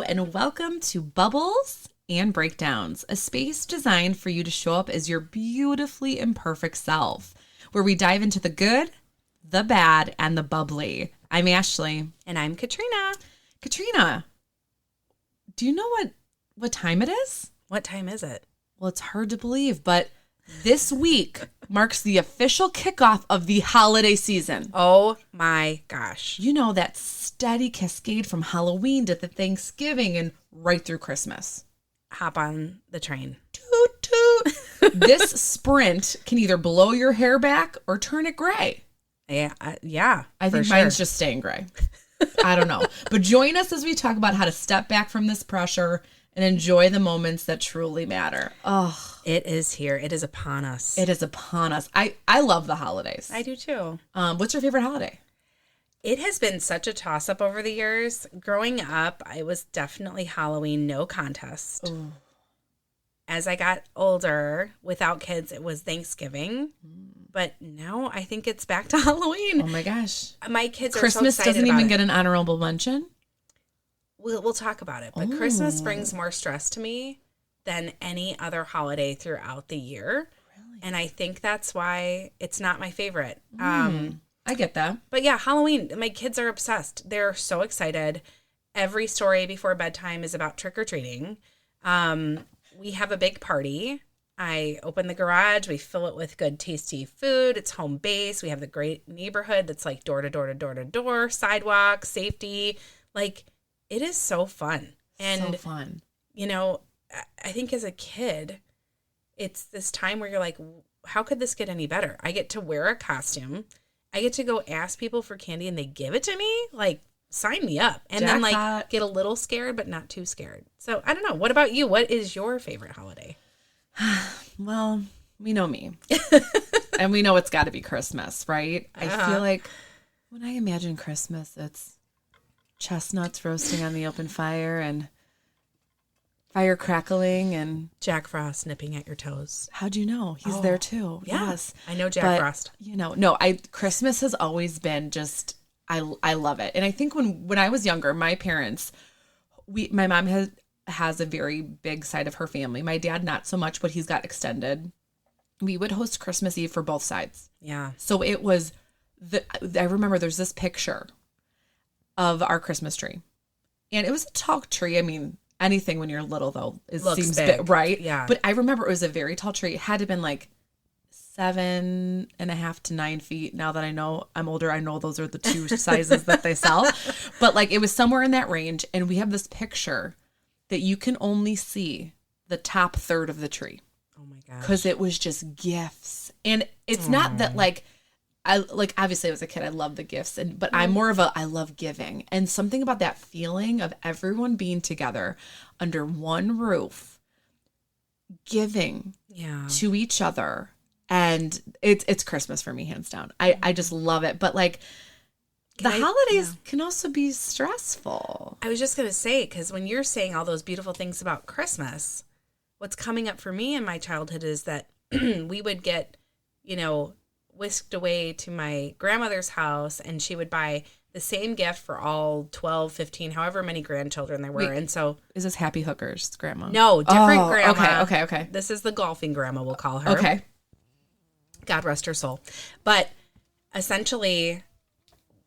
and welcome to Bubbles and Breakdowns, a space designed for you to show up as your beautifully imperfect self, where we dive into the good, the bad, and the bubbly. I'm Ashley. And I'm Katrina. Katrina, do you know what time it is? What time is it? Well, it's hard to believe, but this week marks the official kickoff of the holiday season. Oh my gosh. You know, that steady cascade from Halloween to the Thanksgiving and right through Christmas. Hop on the train. Toot, toot. This sprint can either blow your hair back or turn it gray. Yeah. I think mine's just staying gray. I don't know. But join us as we talk about how to step back from this pressure and enjoy the moments that truly matter. Oh, it is here. It is upon us. It is upon us. I love the holidays. I do too. What's your favorite holiday? It has been such a toss-up over the years. Growing up, I was definitely Halloween, no contest. Ooh. As I got older, without kids, it was Thanksgiving. But now I think it's back to Halloween. Oh my gosh. My kids are Christmas so excited doesn't about even it. get an honorable mention? We'll talk about it. But Christmas brings more stress to me than any other holiday throughout the year. Really? And I think that's why it's not my favorite. I get that. But yeah, Halloween, my kids are obsessed. They're so excited. Every story before bedtime is about trick-or-treating. We have a big party. I open the garage. We fill it with good, tasty food. It's home base. We have the great neighborhood that's like door to door to door to door, sidewalk, safety. Like, it is so fun. And, so fun. You know, I think as a kid, it's this time where you're like, how could this get any better? I get to wear a costume. I get to go ask people for candy and they give it to me. Like, sign me up. And then like get a little scared, but not too scared. So I don't know. What about you? What is your favorite holiday? Well, we know me. And we know it's got to be Christmas, right? I feel like when I imagine Christmas, it's chestnuts roasting on the open fire and fire crackling and Jack Frost nipping at your toes. How'd you know? He's there too. Yeah, Yes. I know Jack Frost. You know, Christmas has always been just, I love it. And I think when I was younger, my parents, my mom has a very big side of her family. My dad, not so much, but he's got extended. We would host Christmas Eve for both sides. Yeah. So it was, I remember there's this picture of our Christmas tree. And it was a tall tree. I mean, anything when you're little, though, seems big, right? Yeah. But I remember it was a very tall tree. It had to have been like 7.5 to 9 feet. Now that I know I'm older, I know those are the two sizes that they sell. But like it was somewhere in that range. And we have this picture that you can only see the top third of the tree. Oh my gosh. Because it was just gifts. And it's not that like, obviously as a kid, I love the gifts, but I'm more of I love giving. And something about that feeling of everyone being together under one roof, giving to each other. And it's Christmas for me, hands down. I just love it. But like the holidays can also be stressful. I was just going to say, because when you're saying all those beautiful things about Christmas, what's coming up for me in my childhood is that we would get, whisked away to my grandmother's house and she would buy the same gift for all 12, 15, however many grandchildren there were. Wait, and so is this Happy Hooker's grandma? No, different grandma. Okay. This is the golfing grandma, we'll call her. Okay. God rest her soul. But essentially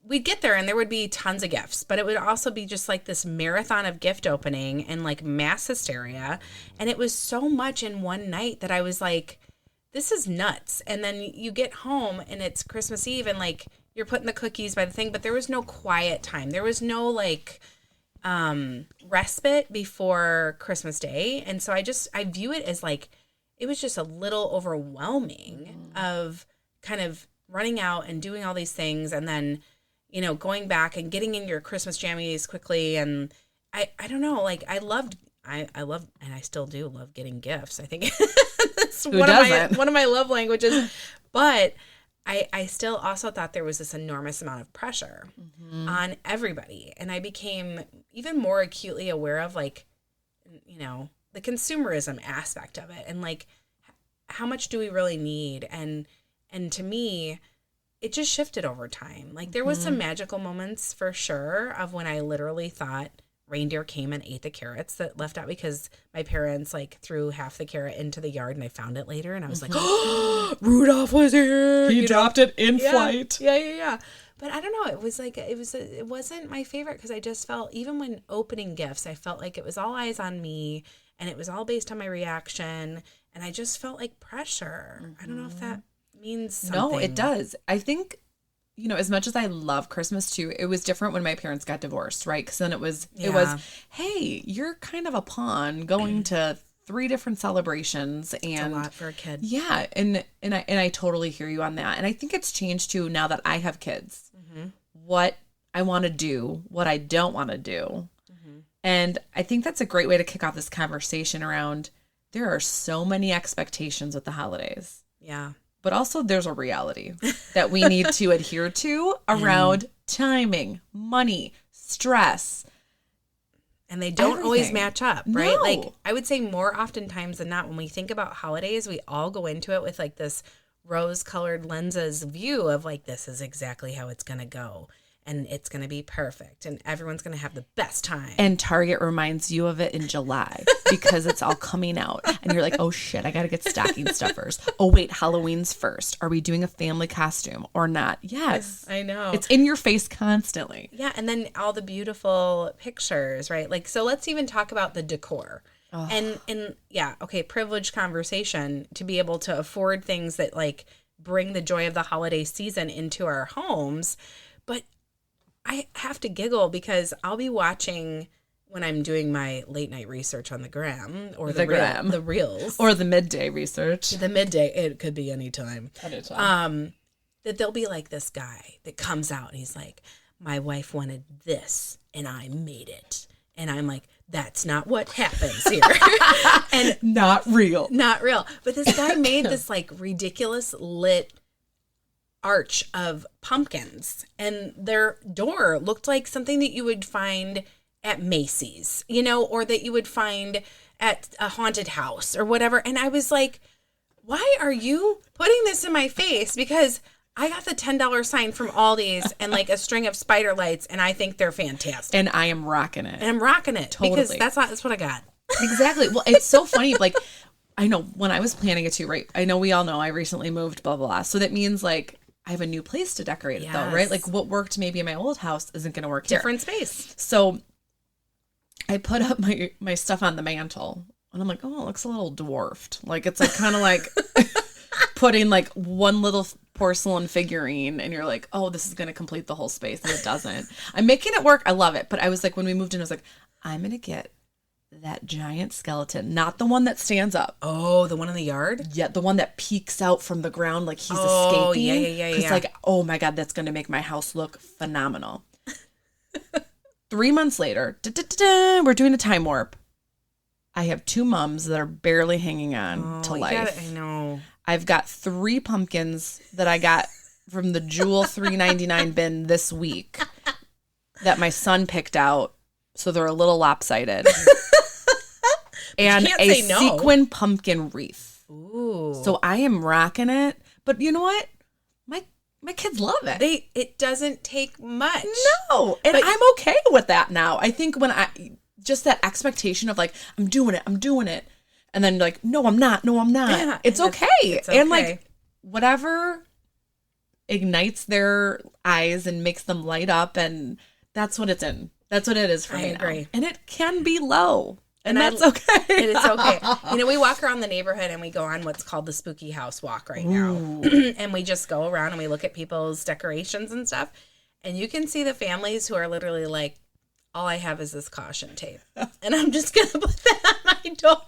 we'd get there and there would be tons of gifts, but it would also be just like this marathon of gift opening and like mass hysteria. And it was so much in one night that I was like, this is nuts. And then you get home and it's Christmas Eve and like you're putting the cookies by the thing, but there was no quiet time. There was no like respite before Christmas Day. And so I view it as like, it was just a little overwhelming of kind of running out and doing all these things. And then, going back and getting in your Christmas jammies quickly. And I don't know, like I love, and I still do love getting gifts. I think that's one of my love languages. But I still also thought there was this enormous amount of pressure on everybody. And I became even more acutely aware of like, the consumerism aspect of it. And like, how much do we really need? And to me, it just shifted over time. Like there was some magical moments for sure of when I literally thought, reindeer came and ate the carrots that left out because my parents like threw half the carrot into the yard and I found it later and I was like, oh, Rudolph was here. He dropped it in flight. Yeah. But I don't know. It was like, it wasn't my favorite because I just felt, even when opening gifts, I felt like it was all eyes on me and it was all based on my reaction. And I just felt like pressure. I don't know if that means something. No, it does. I think, as much as I love Christmas too, it was different when my parents got divorced, right? Because then it was, hey, you're kind of a pawn going to 3 different celebrations, and it's a lot for a kid. Yeah, and I totally hear you on that. And I think it's changed too now that I have kids. Mm-hmm. What I want to do, what I don't want to do, and I think that's a great way to kick off this conversation around. There are so many expectations with the holidays. Yeah. But also there's a reality that we need to adhere to around timing, money, stress. And they don't always match up, right? No. Like I would say more oftentimes than not, when we think about holidays, we all go into it with like this rose-colored lenses view of like, this is exactly how it's going to go. And it's going to be perfect. And everyone's going to have the best time. And Target reminds you of it in July because it's all coming out. And you're like, oh, shit, I got to get stocking stuffers. Oh, wait, Halloween's first. Are we doing a family costume or not? Yes. I know. It's in your face constantly. Yeah. And then all the beautiful pictures, right? Like, so let's even talk about the decor. Oh. And yeah, okay, privileged conversation to be able to afford things that like bring the joy of the holiday season into our homes. But I have to giggle because I'll be watching when I'm doing my late night research on the gram or the reels. Or the midday research. The midday, it could be any time. That there'll be like this guy that comes out and he's like, my wife wanted this and I made it. And I'm like, that's not what happens here. And not real. But this guy made this like ridiculous lit arch of pumpkins, and their door looked like something that you would find at Macy's, or that you would find at a haunted house or whatever. And I was like, why are you putting this in my face? Because I got the $10 sign from Aldi's and like a string of spider lights, and I think they're fantastic. And I am rocking it. Totally. Because that's what I got. Exactly. Well, it's so funny. Like, I know when I was planning it too, right? I know we all know I recently moved, blah, blah, blah. So that means like I have a new place to decorate it though, right? Like what worked maybe in my old house isn't going to work Different here. Space. So I put up my stuff on the mantle and I'm like, oh, it looks a little dwarfed. Like it's like kind of like putting like one little porcelain figurine and you're like, oh, this is going to complete the whole space. And it doesn't. I'm making it work. I love it. But I was like, when we moved in, I was like, I'm going to get that giant skeleton, not the one that stands up. Oh, the one in the yard? Yeah, the one that peeks out from the ground like he's escaping. Yeah. Because like, oh my God, that's going to make my house look phenomenal. 3 months later, we're doing a time warp. I have 2 mums that are barely hanging on to life. I know. I've got 3 pumpkins that I got from the Jewel $3.99 bin this week that my son picked out. So they're a little lopsided. And a sequin pumpkin wreath. Ooh. So I am rocking it. But you know what? My kids love it. It doesn't take much. No. And I'm okay with that now. I think when just that expectation of like, I'm doing it. And then like, no, I'm not. Yeah, it's okay. And like, whatever ignites their eyes and makes them light up. And that's what it's in. That's what it is for me. I agree. Now. And it can be low. And that's okay. It is okay. We walk around the neighborhood and we go on what's called the spooky house walk right now. And we just go around and we look at people's decorations and stuff. And you can see the families who are literally like, all I have is this caution tape. And I'm just going to put that on my door.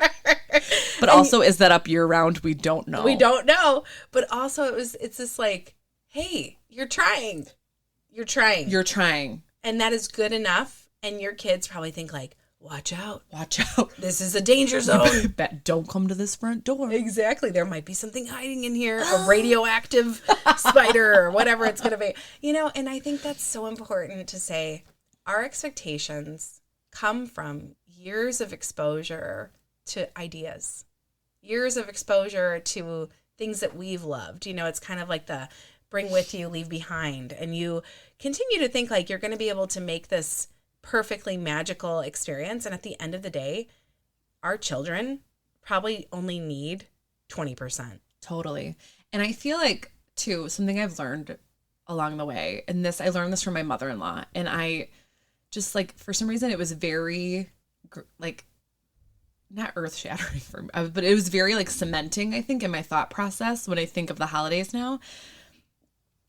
But also, is that up year round? We don't know. We don't know. But also, it's just like, hey, you're trying. And that is good enough. And your kids probably think like, watch out. This is a danger zone. Don't come to this front door. Exactly. There might be something hiding in here, a radioactive spider or whatever it's going to be. And I think that's so important to say. Our expectations come from years of exposure to ideas, years of exposure to things that we've loved. It's kind of like the bring with you, leave behind. And you continue to think like you're going to be able to make this perfectly magical experience. And at the end of the day, our children probably only need 20%. Totally. And I feel like, too, something I've learned along the way, and I learned this from my mother-in-law, and I just, like, for some reason, it was very, like, not earth-shattering for me, but it was very, like, cementing, I think, in my thought process when I think of the holidays now.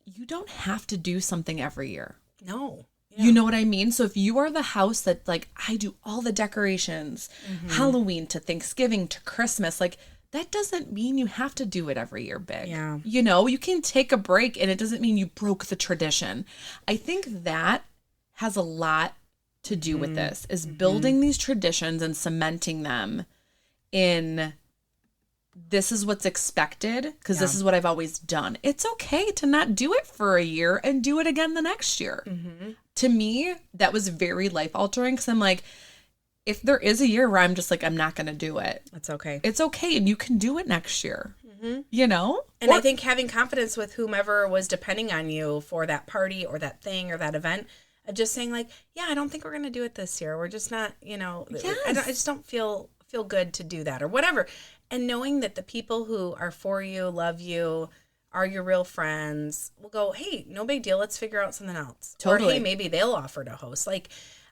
You don't have to do something every year. No. Yeah. You know what I mean? So if you are the house that, like, I do all the decorations, Halloween to Thanksgiving to Christmas, like, that doesn't mean you have to do it every year big. Yeah. You know, you can take a break and it doesn't mean you broke the tradition. I think that has a lot to do with this, is building these traditions and cementing them in this is what's expected because this is what I've always done. It's okay to not do it for a year and do it again the next year. To me, that was very life altering because I'm like, if there is a year where I'm just like, I'm not going to do it. That's okay. It's okay. And you can do it next year, you know? And I think having confidence with whomever was depending on you for that party or that thing or that event, just saying like, yeah, I don't think we're going to do it this year. We're just not, you know, I just don't feel good to do that or whatever. And knowing that the people who are for you, love you, are your real friends will go, hey, no big deal. Let's figure out something else. Totally. Or hey, maybe they'll offer to host. Like,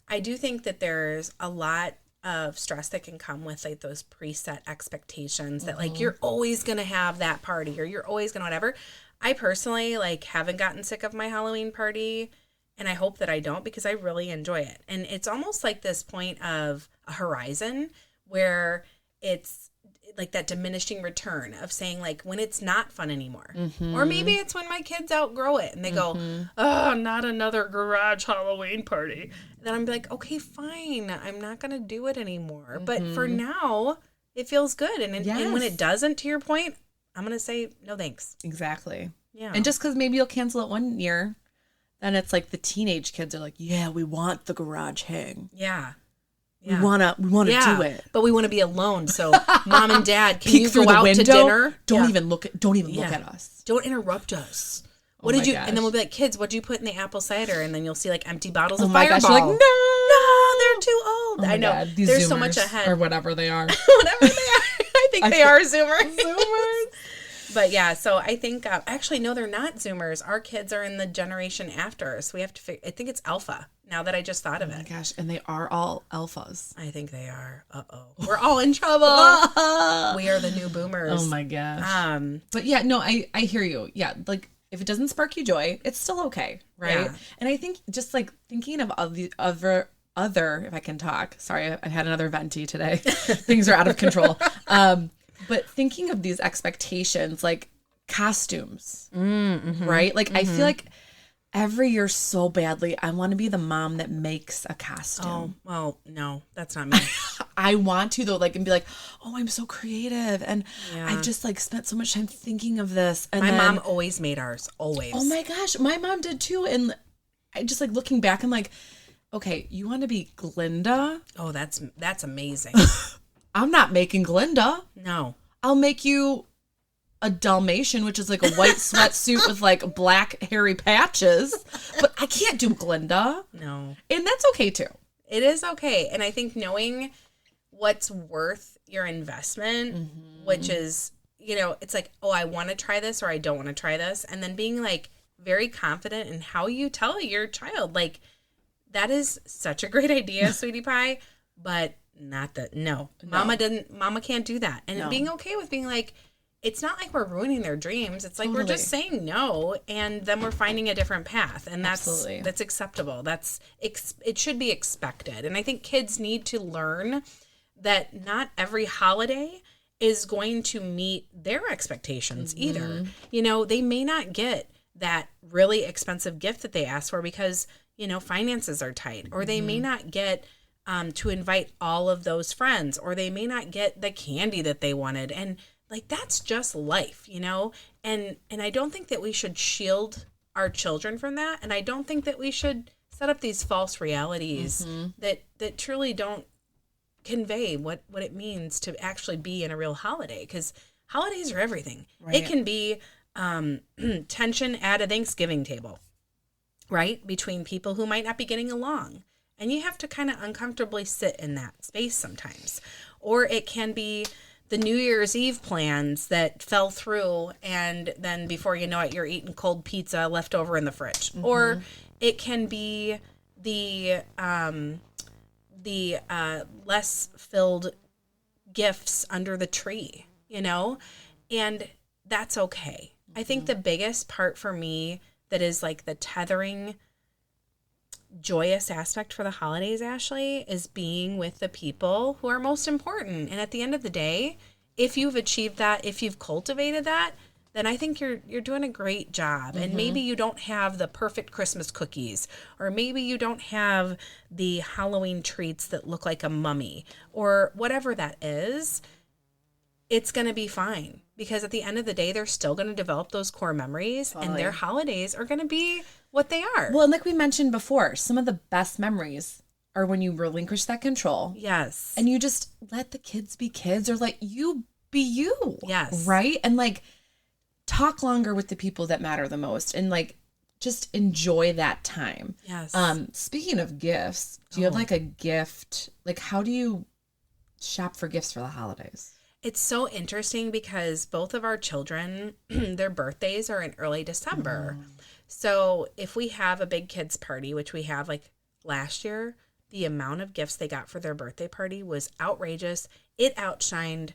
I do think that there's a lot of stress that can come with like those preset expectations that like you're always going to have that party or you're always going to whatever. I personally like haven't gotten sick of my Halloween party, and I hope that I don't because I really enjoy it. And it's almost like this point of a horizon where it's like that diminishing return of saying like when it's not fun anymore. Or maybe it's when my kids outgrow it and they go, oh, not another garage Halloween party. And then I'm like, okay, fine. I'm not going to do it anymore. But for now, it feels good. And when it doesn't, to your point, I'm going to say no thanks. Exactly. Yeah. And just because maybe you'll cancel it one year, then it's like the teenage kids are like, yeah, we want the garage hang. Yeah. We wanna do it, but we want to be alone. So, mom and dad, can peek you through go the out window? to dinner? Don't even look at us. Don't interrupt us. Oh What did you? gosh. And then we'll be like, kids, what did you put in the apple cider? And then you'll see like empty bottles of my Fireball. gosh, you're like, no, they're too old. Oh my I know. God, these There's Zoomers, so much ahead. or whatever they are. Whatever they are, I think they are Zoomers. Zoomers. But yeah, so I think actually no, they're not Zoomers. Our kids are in the generation after, so we have to figure. I think it's Alpha. Now that I just thought of it. Oh my gosh, and they are all alphas. I think they are. We're all in trouble. We are the new boomers. Oh my gosh. But yeah, no, I hear you. Yeah, like if it doesn't spark you joy, it's still okay, right? Yeah. And I think just like thinking of other, if I can talk. Sorry, I had another venti today. Things are out of control. But thinking of these expectations, like costumes, right? Like I feel like every year so badly, I want to be the mom that makes a costume. Oh, well, no, that's not me. I want to though, like, and be like, oh, I'm so creative. And I've just like spent so much time thinking of this. And my mom always made ours, always. Oh my gosh, my mom did too. And I just like looking back, I'm like, okay, you want to be Glinda? Oh, that's amazing. I'm not making Glinda. No. I'll make you a Dalmatian, which is like a white sweatsuit with like black hairy patches. But I can't do Glinda. No. And that's okay too. It is okay. And I think knowing what's worth your investment, which is, you know, it's like, oh, I want to try this or I don't want to try this. And then being like very confident in how you tell your child, like, that is such a great idea, sweetie pie. But not that, no. Mama can't do that. And being okay with being like, it's not like we're ruining their dreams. It's like we're just saying no, and then we're finding a different path, and that's acceptable. It should be expected. And I think kids need to learn that not every holiday is going to meet their expectations either. You know, they may not get that really expensive gift that they asked for because, you know, finances are tight, or they may not get to invite all of those friends, or they may not get the candy that they wanted. And like, that's just life, you know? And I don't think that we should shield our children from that. And I don't think that we should set up these false realities that truly don't convey what it means to actually be in a real holiday. Because holidays are everything. Right. It can be tension at a Thanksgiving table, right? Between people who might not be getting along. And you have to kind of uncomfortably sit in that space sometimes. Or it can be the New Year's Eve plans that fell through, and then before you know it, you're eating cold pizza left over in the fridge. Mm-hmm. Or it can be the less filled gifts under the tree, you know? And that's okay. Mm-hmm. I think the biggest part for me that is like the tethering joyous aspect for the holidays, Ashley, is being with the people who are most important. And at the end of the day, if you've achieved that, if you've cultivated that, then I think you're doing a great job. Mm-hmm. And maybe you don't have the perfect Christmas cookies, or maybe you don't have the Halloween treats that look like a mummy, or whatever that is. It's going to be fine, because at the end of the day, they're still going to develop those core memories, and their holidays are going to be what they are. Well, and like we mentioned before, some of the best memories are when you relinquish that control. Yes. And you just let the kids be kids, or let you be you. Yes. Right? And like talk longer with the people that matter the most, and like just enjoy that time. Yes. Speaking of gifts, do you have like a gift? Like, how do you shop for gifts for the holidays? It's so interesting because both of our children, their birthdays are in early December. So if we have a big kids party, which we have like last year, the amount of gifts they got for their birthday party was outrageous. It outshined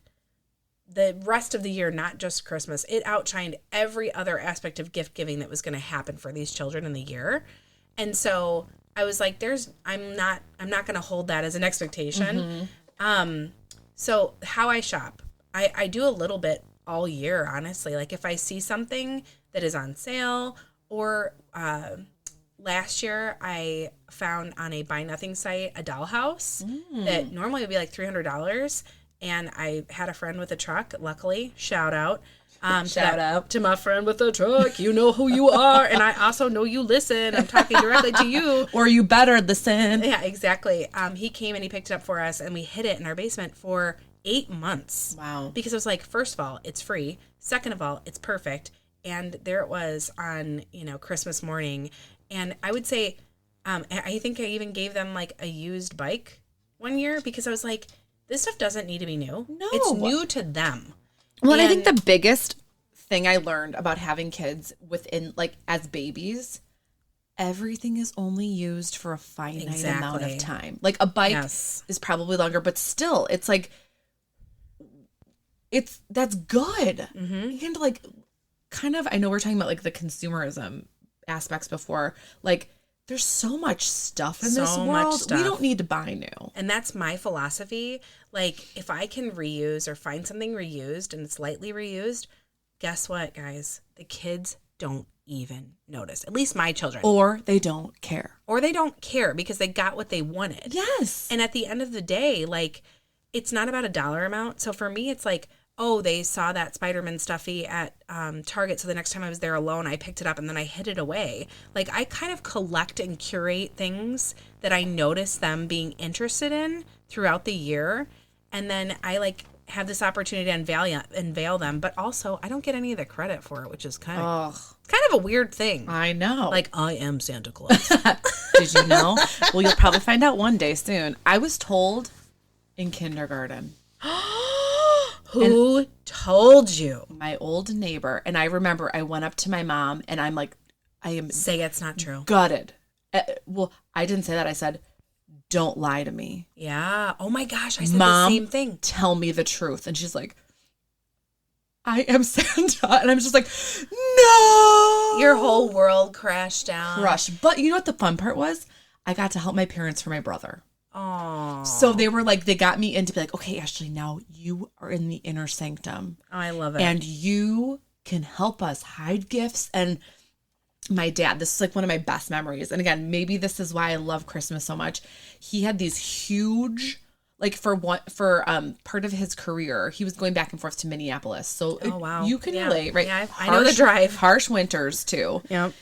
the rest of the year, not just Christmas. It outshined every other aspect of gift giving that was going to happen for these children in the year. And so I was like, I'm not going to hold that as an expectation. So how I shop, I do a little bit all year, honestly. Like if I see something that is on sale, or last year I found on a buy nothing site a dollhouse that normally would be like $300. And I had a friend with a truck, luckily, shout out. Shout out to my friend with the truck. You know who you are. And I also know you listen. I'm talking directly to you. Or you better listen. Yeah, exactly. He came and he picked it up for us, and we hid it in our basement for 8 months. Wow. Because I was like, first of all, it's free. Second of all, it's perfect. And there it was on, Christmas morning. And I would say, I think I even gave them like a used bike one year, because I was like, this stuff doesn't need to be new. No. It's new to them. Well, and I think the biggest thing I learned about having kids within, like, as babies, everything is only used for a finite amount of time. Like, a bike is probably longer, but still, it's like, that's good. Mm-hmm. You can, like, kind of, I know we're talking about, like, the consumerism aspects before, like, there's so much stuff in this world. We don't need to buy new. And that's my philosophy. Like, if I can reuse or find something reused and it's lightly reused, guess what, guys? The kids don't even notice. At least my children. Or they don't care. Or they don't care because they got what they wanted. Yes. And at the end of the day, like, it's not about a dollar amount. So for me, it's like, oh, they saw that Spider-Man stuffy at Target, so the next time I was there alone, I picked it up and then I hid it away. Like, I kind of collect and curate things that I notice them being interested in throughout the year, and then I, like, have this opportunity to unveil them, but also I don't get any of the credit for it, which is kind of a weird thing. I know. Like, I am Santa Claus. Did you know? Well, you'll probably find out one day soon. I was told in kindergarten. Who told you? My old neighbor. And I remember I went up to my mom and I'm like, say it's not true. Gutted. Well, I didn't say that. I said, don't lie to me. Yeah. Oh my gosh. I said Mom, the same thing. Tell me the truth. And she's like, I am Santa. And I'm just like, no. Your whole world crashed down. Crushed. But you know what the fun part was? I got to help my parents for my brother. Oh. So they were like, they got me in to be like, okay, Ashley, now you are in the inner sanctum. Oh, I love it. And you can help us hide gifts. And my dad, this is like one of my best memories. And again, maybe this is why I love Christmas so much. He had these huge, like for part of his career, he was going back and forth to Minneapolis. So wow. You can relate, right? Yeah, I know the drive. Harsh winters too. Yep.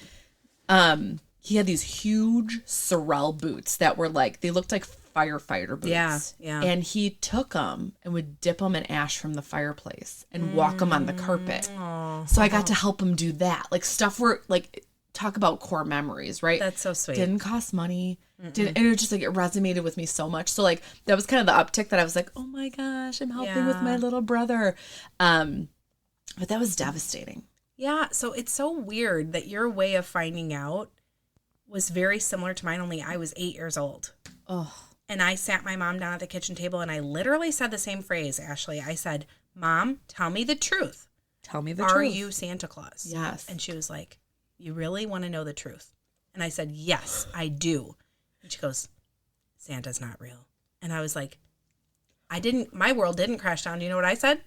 He had these huge Sorel boots that were like, they looked like firefighter boots. Yeah. And he took them and would dip them in ash from the fireplace and walk them on the carpet. So I got to help him do that. Like stuff where like talk about core memories, right? That's so sweet. Didn't cost money. And it was just like, it resonated with me so much. So like, that was kind of the uptick that I was like, oh my gosh, I'm helping with my little brother. But that was devastating. Yeah. So it's so weird that your way of finding out was very similar to mine, only I was 8 years old. Oh. And I sat my mom down at the kitchen table and I literally said the same phrase, Ashley. I said, Mom, tell me the truth. Tell me the truth. Are you Santa Claus? Yes. And she was like, you really want to know the truth? And I said, yes, I do. And she goes, Santa's not real. And I was like, my world didn't crash down. Do you know what I said?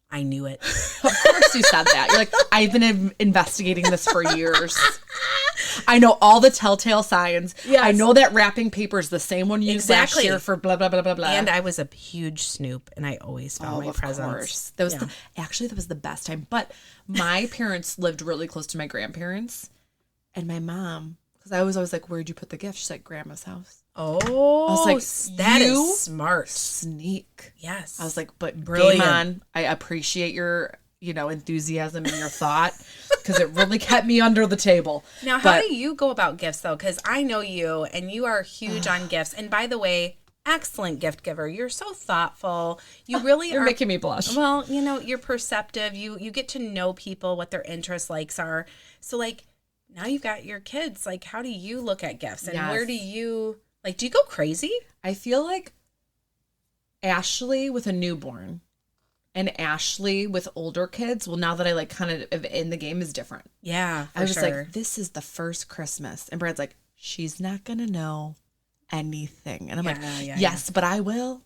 I knew it. Of course you said that. You're like, I've been investigating this for years. I know all the telltale signs. Yes. I know that wrapping paper is the same one you used last year for blah, blah, blah, blah, blah. And I was a huge snoop, and I always found my presents. Course. That was that was the best time. But my parents lived really close to my grandparents. And my mom, because I was always like, where'd you put the gift? She's like, Grandma's house. Oh, I was like, that is smart. Sneak. Yes. I was like, but brilliant. Game on. I appreciate your, enthusiasm and your thought, because it really kept me under the table. Now, how do you go about gifts, though? Because I know you, and you are huge on gifts. And by the way, excellent gift giver. You're so thoughtful. You really You're making me blush. Well, you're perceptive. You get to know people, what their interests, likes are. So, like, now you've got your kids. Like, how do you look at gifts? And where do you... Like, do you go crazy? I feel like Ashley with a newborn and Ashley with older kids, well, now that I like kind of in the game, is different. Yeah, I was like, this is the first Christmas. And Brad's like, she's not going to know anything. And I'm yes, but I will.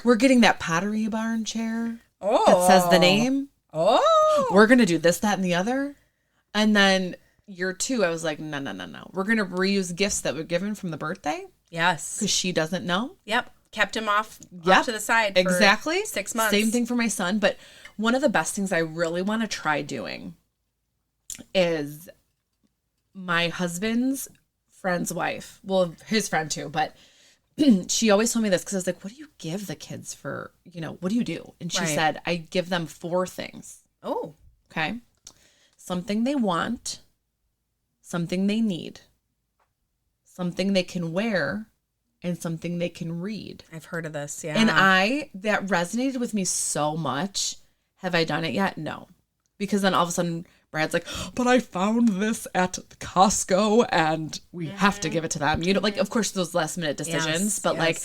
We're getting that Pottery Barn chair that says the name. Oh. We're going to do this, that, and the other. And then... Year 2, I was like, no. We're going to reuse gifts that were given from the birthday. Yes. Because she doesn't know. Yep. Kept him off to the side for exactly 6 months. Same thing for my son. But one of the best things I really want to try doing is my husband's friend's wife. Well, his friend too. But she always told me this because I was like, what do you give the kids for, what do you do? And she said, I give them 4 things. Oh. Okay. Something they want. Something they need, something they can wear, and something they can read. I've heard of this, yeah. And that resonated with me so much. Have I done it yet? No. Because then all of a sudden, Brad's like, but I found this at Costco, and we have to give it to them. Like, of course, those last minute decisions, but like,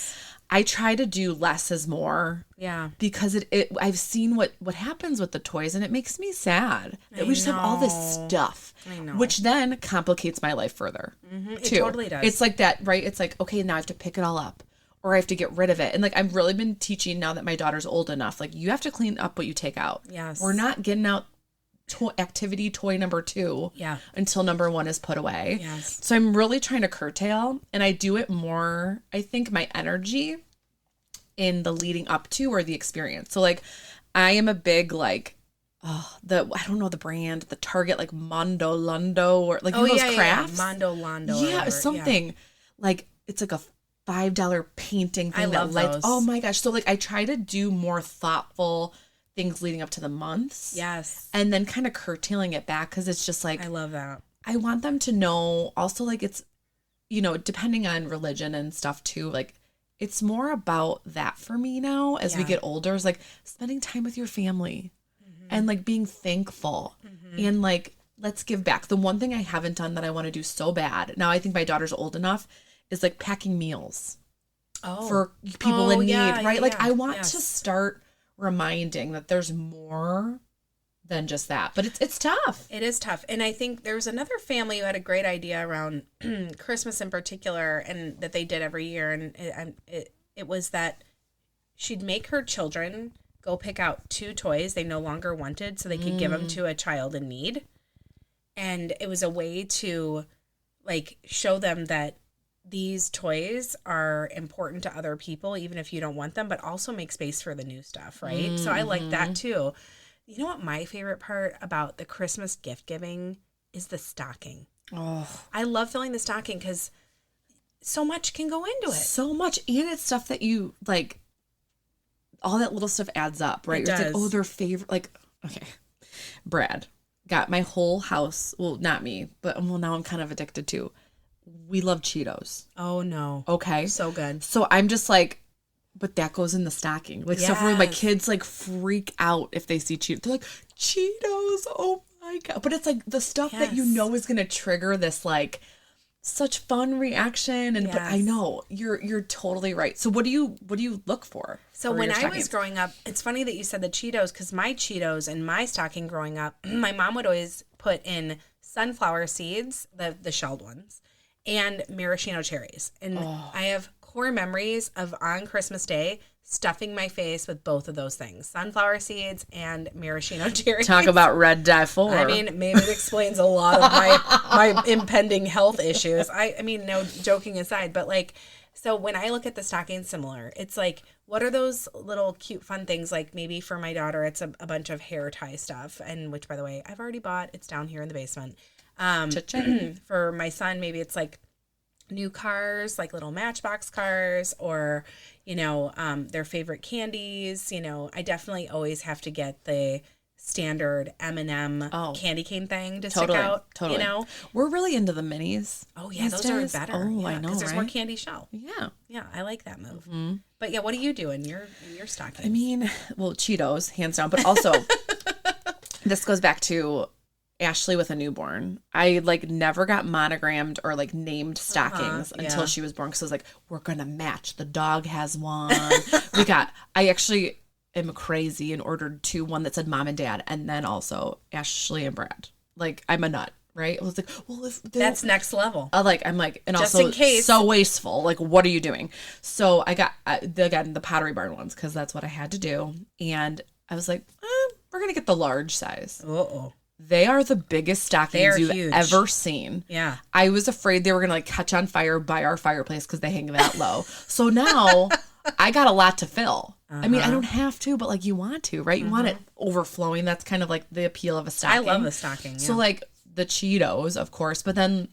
I try to do less is more. Yeah. Because I've seen what happens with the toys, and it makes me sad that we just have all this stuff. I know. Which then complicates my life further. Mm-hmm. It totally does. It's like that, right? It's like, okay, now I have to pick it all up, or I have to get rid of it. And like, I've really been teaching now that my daughter's old enough, like, you have to clean up what you take out. Yes. We're not getting out activity toy number 2 until number 1 is put away. Yes. So I'm really trying to curtail, and I do it more, I think, my energy in the leading up to or the experience. So like, I am a big like, I don't know the brand, the Target, like Mondo Lundo, or like those crafts. Yeah. Mondo Londo. Yeah, something like, it's like a $5 painting thing. I love those. Oh my gosh. So like, I try to do more thoughtful things leading up to the months. Yes. And then kind of curtailing it back, because it's just like, I love that. I want them to know also, like, it's, depending on religion and stuff too, like, it's more about that for me now as we get older, is like spending time with your family and like being thankful and like, let's give back. The one thing I haven't done that I want to do so bad, now I think my daughter's old enough, is like packing meals for people in need, right? Like, I want to start reminding that there's more than just that. But it's tough. It is tough. And I think there was another family who had a great idea around Christmas in particular, and that they did every year. And it was that she'd make her children go pick out 2 toys they no longer wanted so they could give them to a child in need. And it was a way to like show them that these toys are important to other people, even if you don't want them, but also make space for the new stuff, right? So I like that too. You know what my favorite part about the Christmas gift giving is? The stocking. Oh, I love filling the stocking because so much can go into it. So much. And it's stuff that you like, all that little stuff adds up, right? It does. It's like, oh, their favorite, like, okay, Brad, got my whole house. Well, not me, but now I'm kind of addicted to. We love Cheetos. Oh no. Okay. So good. So I'm just like, but that goes in the stocking. Like stuff where my Yes. kids like freak out if they see Cheetos. They're like, Cheetos, oh my God. But it's like the stuff that you Yes. know is gonna trigger this like such fun reaction. And but I Yes. know you're totally right. So what do you look for? So for when your I stockings? was growing up, it's funny that you said the Cheetos, because my Cheetos in my stocking growing up, my mom would always put in sunflower seeds, the shelled ones, and maraschino cherries. And I have core memories of on Christmas Day stuffing my face with both of those things, sunflower seeds and maraschino cherries. Talk about red dye 4. I mean, maybe it explains a lot of my impending health issues. I mean, no, joking aside, but like, so when I look at the stocking similar, it's like, what are those little cute fun things? Like maybe for my daughter, it's a bunch of hair tie stuff, and which, by the way, I've already bought. It's down here in the basement. For my son, maybe it's like new cars, like little Matchbox cars, or, you know, their favorite candies. You know, I definitely always have to get the standard M&M candy cane thing to stick out. Totally. You know, We're really into the minis. oh yeah, these those days. are better. Oh, I know, because there's more right? candy shell. Yeah. Yeah, I like that move. But yeah, what do you do in your stocking? I mean, well, Cheetos, hands down, but also this goes back to Ashley with a newborn. I like never got monogrammed or like named stockings until she was born, because I was like, we're gonna match. The dog has one. I actually am crazy and ordered 2, one that said mom and dad, and then also Ashley and Brad. Like, I'm a nut, right? I was like, well, if That's next level. I'm like, and Just also in case. so wasteful. Like, what are you doing? So I got the Pottery Barn ones, because that's what I had to do. And I was like, we're gonna get the large size. Uh-oh. They are the biggest stockings you've huge. ever seen. Yeah. I was afraid they were gonna like catch on fire by our fireplace because they hang that low. So now I got a lot to fill. I mean, I don't have to, but like you want to, right? You want it overflowing. That's kind of like the appeal of a stocking. I love a stocking. Yeah. So like the Cheetos, of course, but then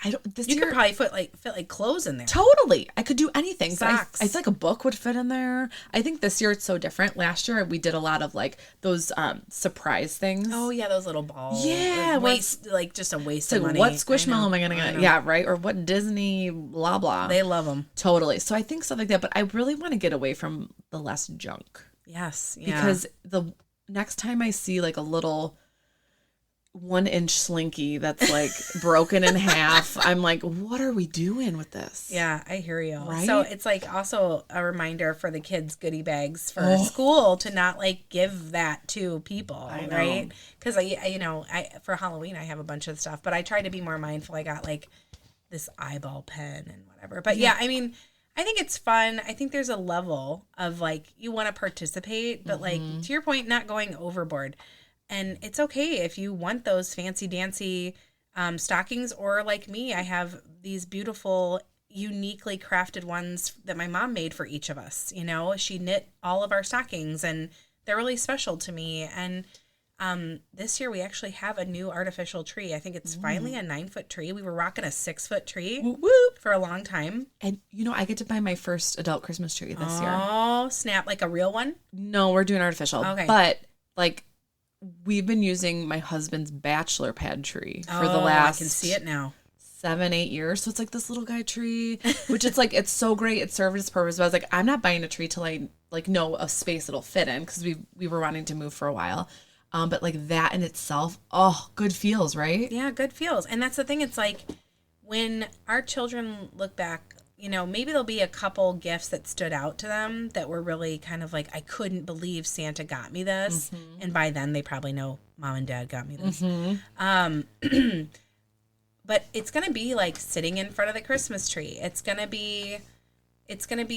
I don't this you year could probably fit like clothes in there. totally. I could do anything. Socks. I feel like a book would fit in there. I think this year it's so different. Last year we did a lot of like those surprise things. Oh yeah, those little balls. Yeah, waste like just a waste It's of like, money. what Squishmallow am I gonna I get? know. Yeah, right. Or what Disney blah blah. They love them. Totally. So I think stuff like that. But I really want to get away from the less junk, Yes. Yeah. because the next time I see like a little 1-inch slinky that's like broken in half, I'm like, what are we doing with this? Yeah, I hear you. Right? So it's like also a reminder for the kids' goodie bags for school to not like give that to people, know. right? Because I for Halloween I have a bunch of stuff, but I try to be more mindful. I got like this eyeball pen and whatever. But yeah, I mean, I think it's fun. I think there's a level of like you want to participate, but like to your point, not going overboard. And it's okay if you want those fancy dancy stockings, or like me, I have these beautiful, uniquely crafted ones that my mom made for each of us. You know, she knit all of our stockings, and they're really special to me. And this year we actually have a new artificial tree. I think it's finally a 9-foot tree. We were rocking a 6-foot tree for a long time. And you know, I get to buy my first adult Christmas tree this year. Oh, snap. Like a real one? No, we're doing artificial. Okay. But like we've been using my husband's bachelor pad tree for the Oh, last I can see it now. 7-8 years. So it's like this little guy tree, which it's like, it's so great. It served its purpose. But I was like, I'm not buying a tree till I like know a space it'll fit in, because we were wanting to move for a while. But like that in itself, good feels, right? Yeah, good feels. And that's the thing. It's like when our children look back, you know, maybe there'll be a couple gifts that stood out to them that were really kind of like, I couldn't believe Santa got me this. And by then they probably know mom and dad got me this. But it's going to be like sitting in front of the Christmas tree. It's going to be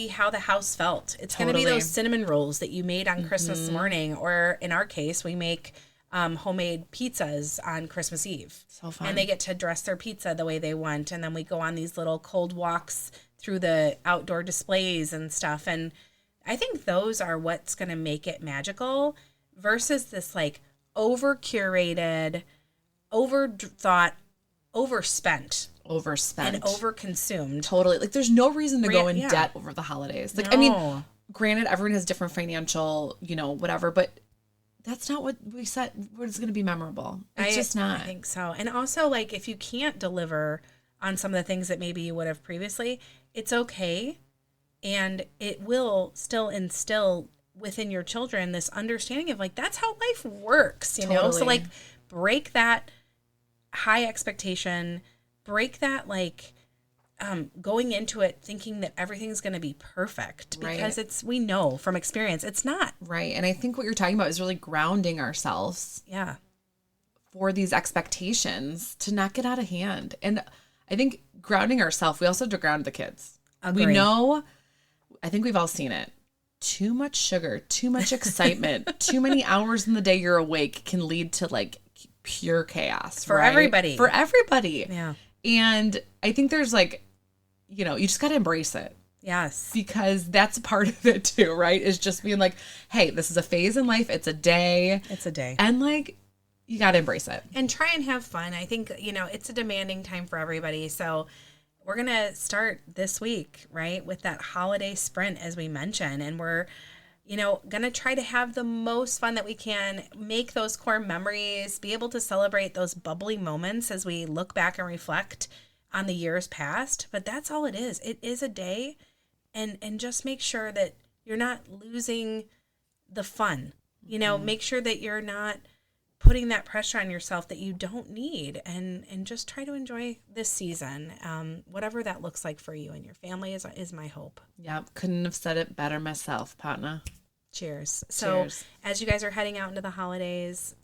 how the house felt. It's going to be Totally. those cinnamon rolls that you made on Christmas morning, or in our case, we make homemade pizzas on Christmas Eve. So fun. And they get to dress their pizza the way they want. And then we go on these little cold walks through the outdoor displays and stuff. And I think those are what's going to make it magical, versus this like over curated, overthought, overspent, and over consumed. Totally. Like there's no reason to go in Yeah. debt over the holidays. Like, I mean, No. granted, everyone has different financial, whatever, but that's not what we said was going to be memorable. It's just not. I think so. And also, like, if you can't deliver on some of the things that maybe you would have previously, it's okay. And it will still instill within your children this understanding of, like, that's how life works, you know? So, like, break that high expectation, break that, like, going into it thinking that everything's going to be perfect, because we know from experience it's not. Right. And I think what you're talking about is really grounding ourselves. Yeah. For these expectations to not get out of hand. And I think grounding ourselves, we also have to ground the kids. Agreed. We know, I think we've all seen it. Too much sugar, too much excitement, too many hours in the day you're awake can lead to like pure chaos. For everybody. For everybody. Yeah. And I think there's like, you know, you just got to embrace it. Yes. Because that's a part of it too, right? Is just being like, hey, this is a phase in life. It's a day. It's a day. And like, you got to embrace it. And try and have fun. I think, you know, it's a demanding time for everybody. So we're going to start this week, right, with that holiday sprint, as we mentioned. And we're, you know, going to try to have the most fun that we can, make those core memories, be able to celebrate those bubbly moments as we look back and reflect on the years past. But that's all it is. It is a day. And just make sure that you're not losing the fun. You know, make sure that you're not putting that pressure on yourself that you don't need, and just try to enjoy this season, whatever that looks like for you and your family is my hope. Yep. Couldn't have said it better myself, partner. Cheers. So as you guys are heading out into the holidays,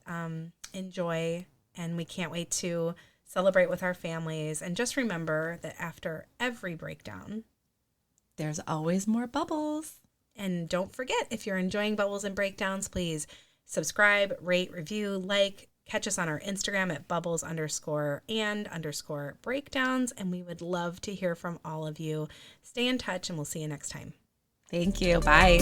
enjoy, and we can't wait to celebrate with our families. And just remember that after every breakdown, there's always more bubbles. And don't forget, if you're enjoying Bubbles and Breakdowns, please subscribe, rate, review, like, catch us on our Instagram at bubbles_and_breakdowns. And we would love to hear from all of you. Stay in touch, and we'll see you next time. Thank you. Bye.